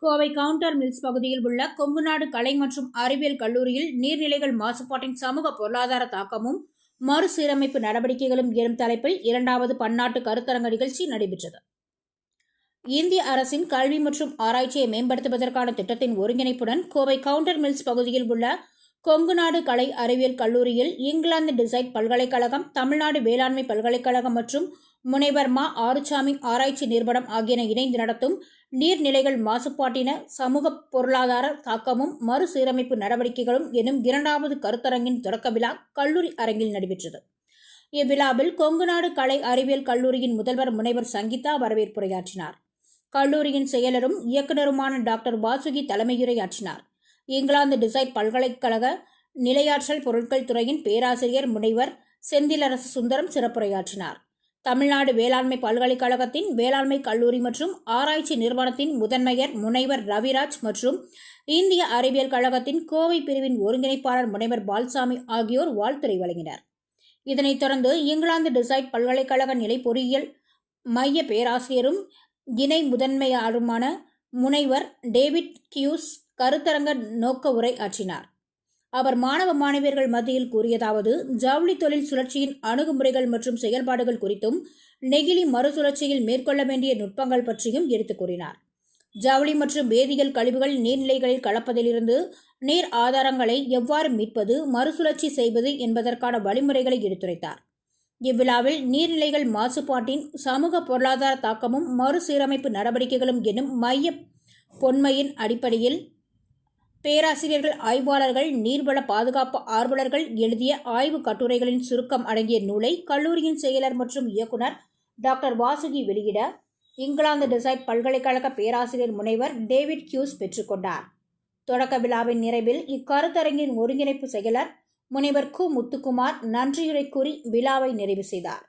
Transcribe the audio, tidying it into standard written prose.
Kovai counter mills பகுதியில் உள்ள கொங்குநாடு கலை மற்றும் அறிவியல் கல்லூரியில் நீர்நிலைகள் மாசுபாட்டின் சமூக பொருளாதார தாக்கமும் மறுசீரமைப்பு நடவடிக்கைகளும் எனும் தலைப்பில் 2வது பன்னாட்டு கருத்தரங்க நிகழ்ச்சி நடைபெற்றது. இந்திய அரசின் கல்வி மற்றும் ஆராய்ச்சியை மேம்படுத்துவதற்கான திட்டத்தின் ஒருங்கிணைப்புடன் கோவை கவுண்டர் மில்ஸ் பகுதியில் உள்ள கொங்குநாடு கலை அறிவியல் கல்லூரியில் இங்கிலாந்து டிசைட் பல்கலைக்கழகம், தமிழ்நாடு வேளாண்மை பல்கலைக்கழகம் மற்றும் முனைவர் மா. ஆறுசாமி ஆராய்ச்சி நிறுவனம் ஆகியன இணைந்து நடத்தும் நீர்நிலைகள் மாசுபாட்டின சமூக பொருளாதார தாக்கமும் மறுசீரமைப்பு நடவடிக்கைகளும் எனும் 2வது கருத்தரங்கின் தொடக்க விழா கல்லூரி அரங்கில் நடைபெற்றது. இவ்விழாவில் கொங்குநாடு கலை அறிவியல் கல்லூரியின் முதல்வர் முனைவர் சங்கீதா வரவேற்புரையாற்றினார். கல்லூரியின் செயலரும் இயக்குநருமான டாக்டர் வாசுகி தலைமையுரையாற்றினார். இங்கிலாந்து டிசைட் பல்கலைக்கழக நிலையாற்றல் பொருட்கள் துறையின் பேராசிரியர் முனைவர் செந்திலரசு சுந்தரம் சிறப்புரையாற்றினார். தமிழ்நாடு வேளாண்மை பல்கலைக்கழகத்தின் வேளாண்மை கல்லூரி மற்றும் ஆராய்ச்சி நிறுவனத்தின் முதன்மையர் முனைவர் ரவிராஜ் மற்றும் இந்திய அறிவியல் கழகத்தின் கோவை பிரிவின் ஒருங்கிணைப்பாளர் முனைவர் பால்சாமி ஆகியோர் வாழ்த்துரை வழங்கினர். இதனைத் தொடர்ந்து இங்கிலாந்து டிசைட் பல்கலைக்கழக நிலை பொறியியல் மைய பேராசிரியரும் இணை முதன்மையாளருமான முனைவர் டேவிட் கியூஸ் கருத்தரங்க நோக்க உரை ஆற்றினார். அவர் மாணவ மாணவியர்கள் மத்தியில் கூறியதாவது: ஜவுளி தொழில் சுழற்சியின் அணுகுமுறைகள் மற்றும் செயல்பாடுகள் குறித்தும் நெகிழி மறுசுழற்சியில் மேற்கொள்ள வேண்டிய நுட்பங்கள் பற்றியும் எடுத்துக் கூறினார். ஜவுளி மற்றும் வேதியியல் கழிவுகள் நீர்நிலைகளில் கலப்பதிலிருந்து நீர் ஆதாரங்களை எவ்வாறு மீட்பது, மறுசுழற்சி செய்வது என்பதற்கான வழிமுறைகளை எடுத்துரைத்தார். இவ்விழாவில் நீர்நிலைகள் மாசுபாட்டின் சமூக பொருளாதார தாக்கமும் மறுசீரமைப்பு நடவடிக்கைகளும் எனும் மைய பொன்மையின் அடிப்படையில் பேராசிரியர்கள், ஆய்வாளர்கள், நீர்வள பாதுகாப்பு ஆர்வலர்கள் எழுதிய ஆய்வு கட்டுரைகளின் சுருக்கம் அடங்கிய நூலை கல்லூரியின் செயலர் மற்றும் இயக்குனர் டாக்டர் வாசுகி வெளியிட இங்கிலாந்து டிசைட் பல்கலைக்கழக பேராசிரியர் முனைவர் டேவிட் கியூஸ் பெற்றுக்கொண்டார். தொடக்க விழாவின் நிறைவில் இக்கருத்தரங்கின் ஒருங்கிணைப்பு செயலர் முனைவர் கு. முத்துக்குமார் நன்றியுரை கூறி விழாவை நிறைவு செய்தார்.